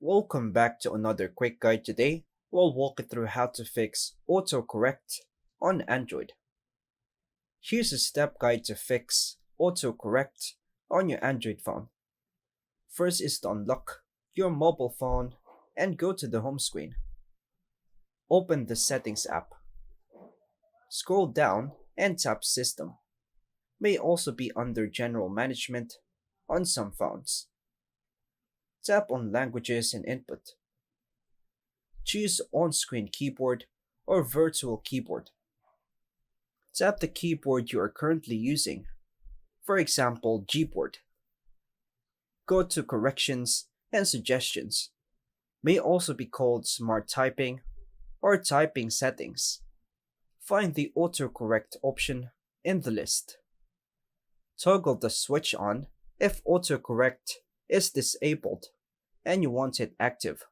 Welcome back to another quick guide today. We'll walk you through how to fix autocorrect on Android. Here's a step guide to fix autocorrect on your Android phone. First is to unlock your mobile phone and go to the home screen. Open the Settings app. Scroll down and tap System. May also be under General Management on some phones. Tap on Languages and Input. Choose on-screen keyboard or virtual keyboard. Tap the keyboard you are currently using, for example Gboard. Go to Corrections and Suggestions, may also be called Smart Typing or Typing Settings. Find the autocorrect option in the list. Toggle the switch on if autocorrect is disabled and you want it active.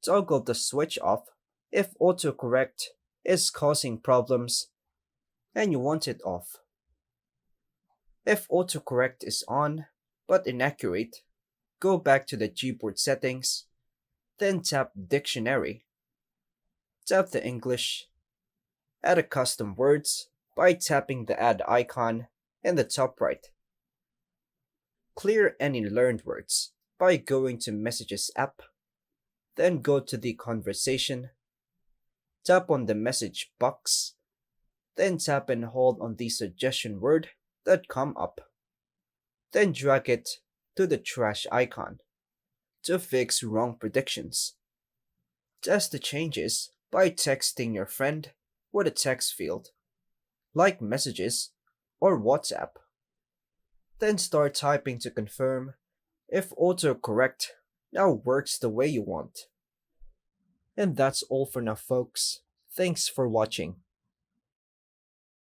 Toggle the switch off if autocorrect is causing problems and you want it off. If autocorrect is on but inaccurate, go back to the Gboard settings, then tap Dictionary. Tap the English. Add a custom words by tapping the add icon in the top right. Clear any learned words by going to Messages app, then go to the conversation, tap on the message box, then tap and hold on the suggestion word that come up. Then drag it to the trash icon to fix wrong predictions. Test the changes by texting your friend with a text field, like Messages or WhatsApp. Then start typing to confirm if autocorrect now works the way you want. And that's all for now, folks. Thanks for watching.